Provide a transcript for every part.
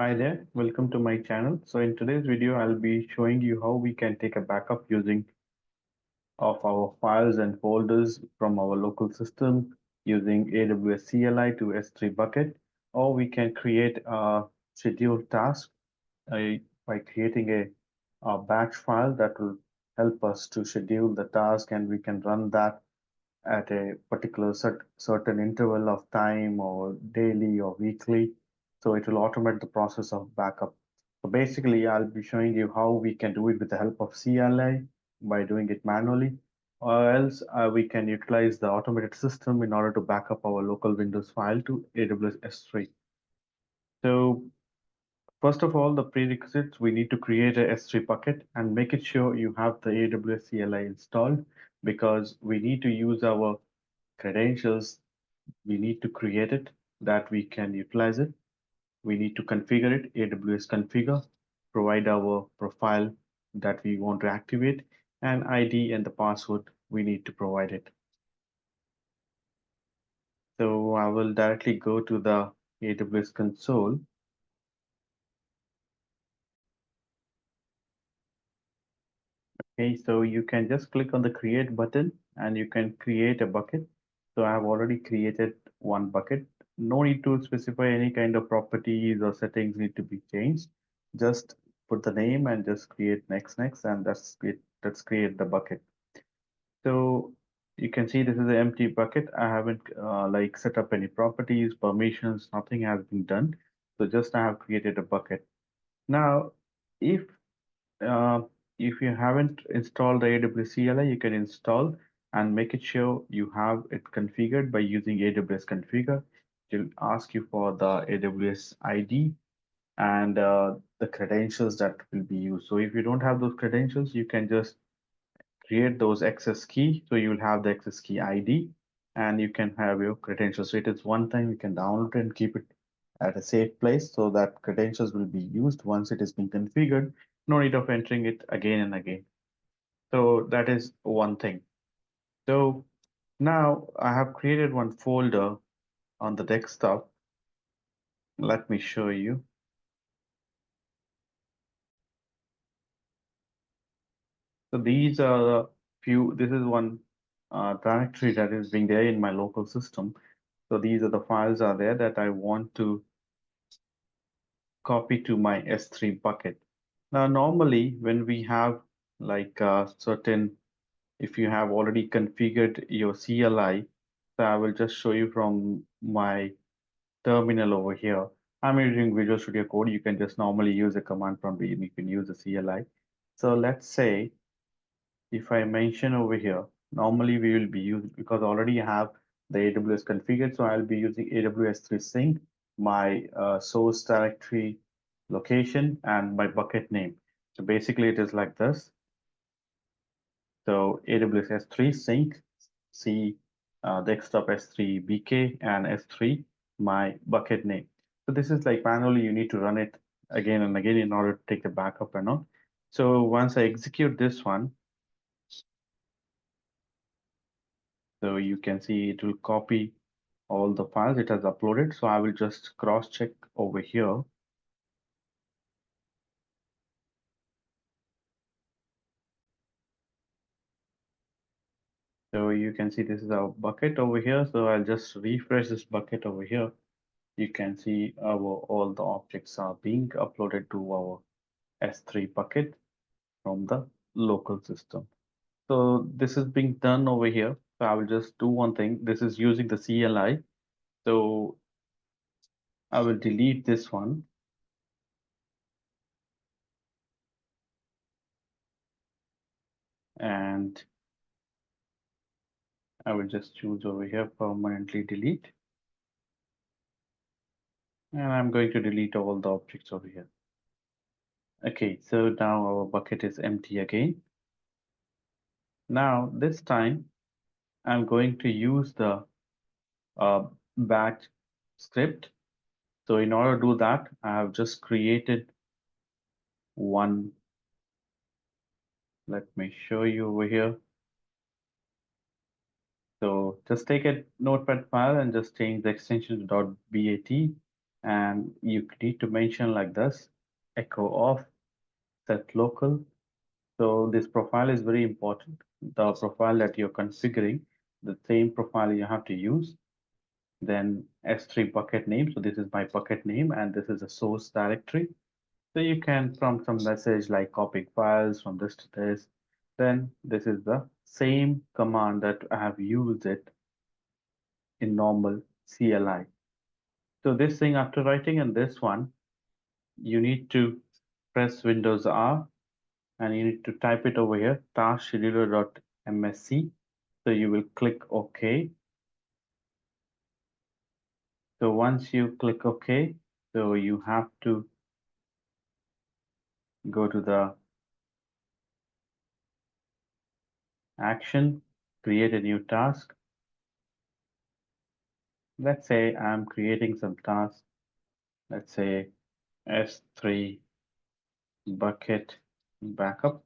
Hi there, welcome to my channel. So in today's video, I'll be showing you how we can take a backup using of our files and folders from our local system using AWS CLI to S3 bucket, or we can create a scheduled task uh, by creating a batch file that will help us to schedule the task, and we can run that at a particular certain interval of time or daily or weekly. So it will automate the process of backup. So basically, I'll be showing you how we can do it with the help of CLI by doing it manually, or else we can utilize the automated system in order to back up our local Windows file to AWS S3. So first of all, the prerequisites, we need to create a S3 bucket and make it sure you have the AWS CLI installed because we need to use our credentials. We need to create it that we can utilize it. We need to configure it, AWS configure, provide our profile that we want to activate, and ID and the password we need to provide it. So I will directly go to the AWS console. Okay, so you can just click on the create button and you can create a bucket. So I have already created one bucket. No need to specify any kind of properties or settings need to be changed. Just put the name and just create next, and that's it. Let's create the bucket. So you can see this is an empty bucket. I haven't like set up any properties, permissions, nothing has been done. So just I have created a bucket. Now, if uh, if you haven't installed the AWS CLI, you can install and make it sure you have it configured by using AWS configure. It will ask you for the AWS ID and the credentials that will be used. So if you don't have those credentials, you can just create those access key. So you will have the access key ID and you can have your credentials. So it is one time you can download it and keep it at a safe place so that credentials will be used once it has been configured. No need of entering it again and again. So that is one thing. So now I have created one folder on the desktop. Let me show you. So these are the few, this is one directory that is being there in my local system. So these are the files are there that I want to copy to my S3 bucket. Now, normally when we have like certain, if you have already configured your CLI, so I will just show you from my terminal over here. I'm using Visual Studio Code. You can just normally use a command prompt and you can use the CLI. So let's say if I mention over here, normally we will be using because already I have the AWS configured. So I'll be using AWS 3 sync, my source directory location and my bucket name. So basically it is like this. So AWS S3 sync, C desktop S3 BK and S3 my bucket name. So this is like manually you need to run it again and again in order to take the backup and all. So once I execute this one, so you can see it will copy all the files it has uploaded. So I will just cross check over here. So you can see this is our bucket over here. So I'll just refresh this bucket over here. You can see our all the objects are being uploaded to our S3 bucket from the local system. So this is being done over here. So I will just do one thing. This is using the CLI. So I will delete this one and I will just choose over here permanently delete. And I'm going to delete all the objects over here. Okay, so now our bucket is empty again. Now this time I'm going to use the batch script. So in order to do that, I have just created one. Let me show you over here. So just take a notepad file and just change the extension to .bat And you need to mention like this, echo off, set local. So this profile is very important. The profile that you're configuring, the same profile you have to use. Then S3 bucket name. So this is my bucket name and this is a source directory. So you can prompt some message like copying files from this to this. Then this is the same command that I have used it in normal CLI. So this thing after writing and this one, you need to press Windows R and you need to type it over here, task scheduler.msc. So you will click OK. So once you click OK, so you have to go to the action, create a new task. Let's say I'm creating some task. Let's say S3 bucket backup.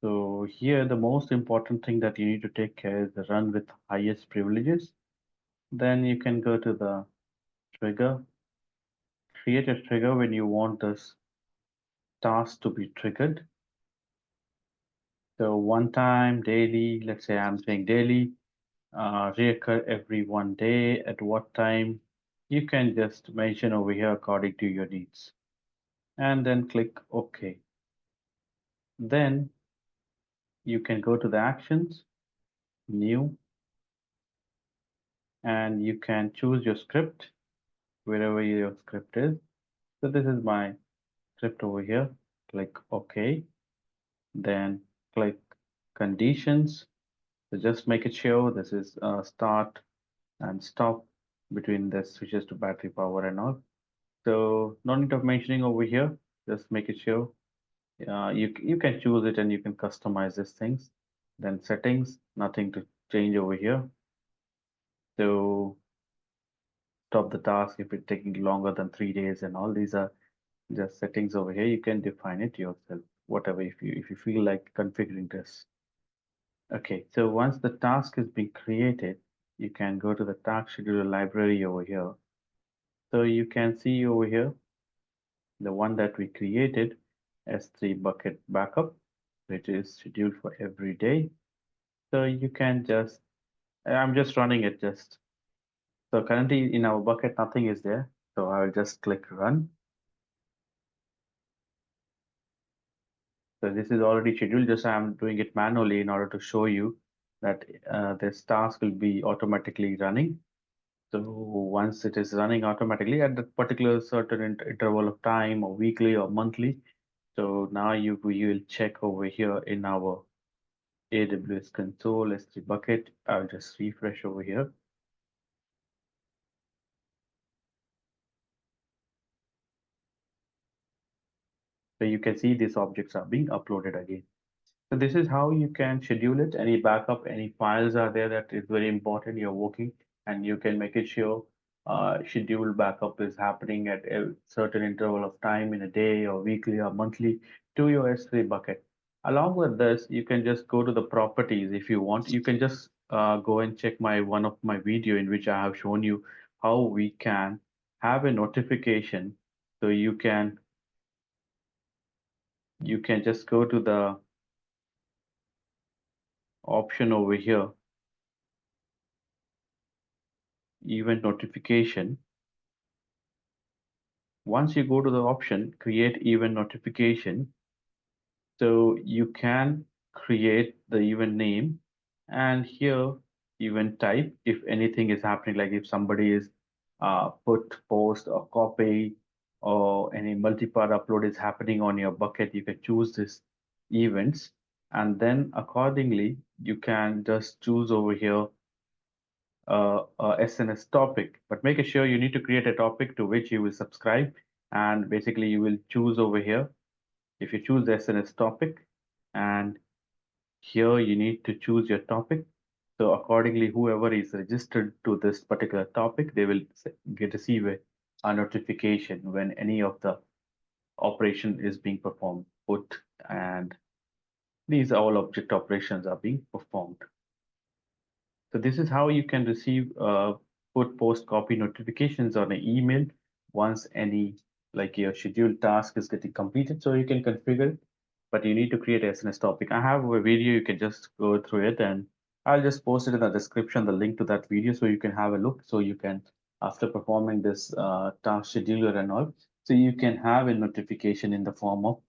So here the most important thing that you need to take care is the run with highest privileges. Then you can go to the trigger, create a trigger when you want this task to be triggered. So one time daily, let's say I'm saying daily, reoccur every 1 day at what time. You can just mention over here according to your needs and then click OK. Then you can go to the actions, new, and you can choose your script wherever your script is. So this is my script over here. Click OK. Then click conditions. So just make it sure this is start and stop between the switches to battery power and all. So no need of mentioning over here. Just make it sure. You can choose it and you can customize these things. Then settings, nothing to change over here. So stop the task if it's taking longer than 3 days and all these are just settings over here. You can define it yourself, whatever if you feel like configuring this. Okay, so once the task is being created, you can go to the task scheduler library over here. So you can see over here the one that we created, S3 bucket backup, which is scheduled for every day. So you can just, I'm just running it just. So currently in our bucket, nothing is there. So I'll just click run. So this is already scheduled, just I'm doing it manually in order to show you that this task will be automatically running. So once it is running automatically at that particular certain interval of time or weekly or monthly, so now you will check over here in our AWS console S3 bucket. I'll just refresh over here. So you can see these objects are being uploaded again. So this is how you can schedule it. Any backup, any files are there that is very important you're working, and you can make it sure scheduled backup is happening at a certain interval of time in a day or weekly or monthly to your S3 bucket. Along with this, you can just go to the properties if you want. You can just go and check my one of my video in which I have shown you how we can have a notification. So you can just go to the option over here, event notification. Once you go to the option, create event notification, so you can create the event name and here event type if anything is happening, like if somebody is put, post or copy or any multi-part upload is happening on your bucket, you can choose this events and then accordingly you can just choose over here SNS topic, but make sure you need to create a topic to which you will subscribe. And basically, you will choose over here. If you choose the SNS topic, and here you need to choose your topic. So accordingly, whoever is registered to this particular topic, they will receive a notification when any of the operation is being performed. Put and these all object operations are being performed. So this is how you can receive put post copy notifications on an email once any like your scheduled task is getting completed. So you can configure it, but you need to create SNS topic. I have a video, you can just go through it, and I'll just post it in the description, the link to that video, so you can have a look. So you can, after performing this task scheduler and all, so you can have a notification in the form of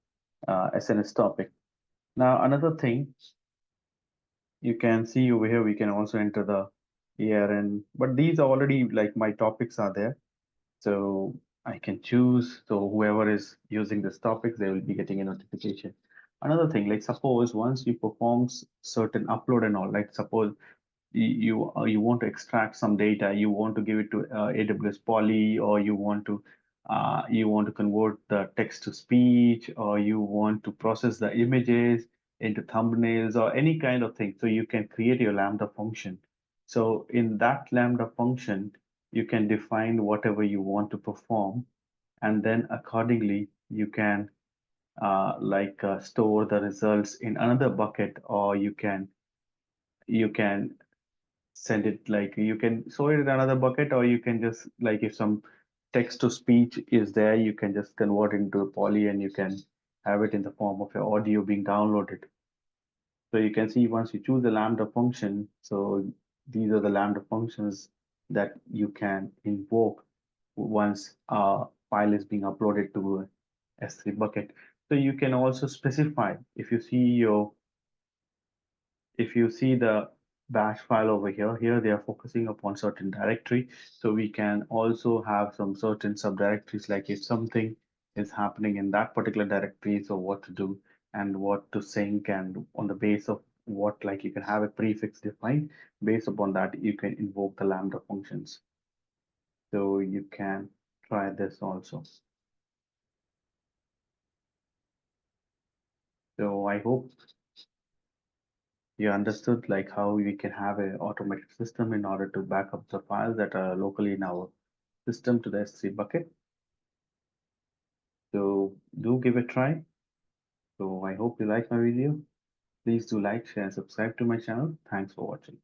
SNS topic. Now, another thing you can see over here, we can also enter the year, and but these are already like my topics are there. So I can choose. So whoever is using this topics, they will be getting a notification. Another thing, like suppose once you perform certain upload and all, like suppose you want to extract some data, you want to give it to AWS Poly, or you want to convert the text to speech, or you want to process the images into thumbnails or any kind of thing. So you can create your Lambda function. So in that Lambda function, you can define whatever you want to perform, and then accordingly you can store the results in another bucket, or you can send it like you can store it in another bucket, or you can just like if some text to speech is there, you can just convert it into a poly and you can have it in the form of your audio being downloaded. So you can see once you choose the Lambda function, so these are the Lambda functions that you can invoke once a file is being uploaded to a S3 bucket. So you can also specify if you see the bash file over here they are focusing upon certain directory. So we can also have some certain subdirectories, like if something is happening in that particular directory, so what to do and what to sync, and on the base of what, like you can have a prefix defined. Based upon that, you can invoke the Lambda functions. So you can try this also. So I hope you understood like how we can have an automated system in order to back up the files that are locally in our system to the S3 bucket. So do give it a try. So I hope you like my video. Please do like, share, and subscribe to my channel. Thanks for watching.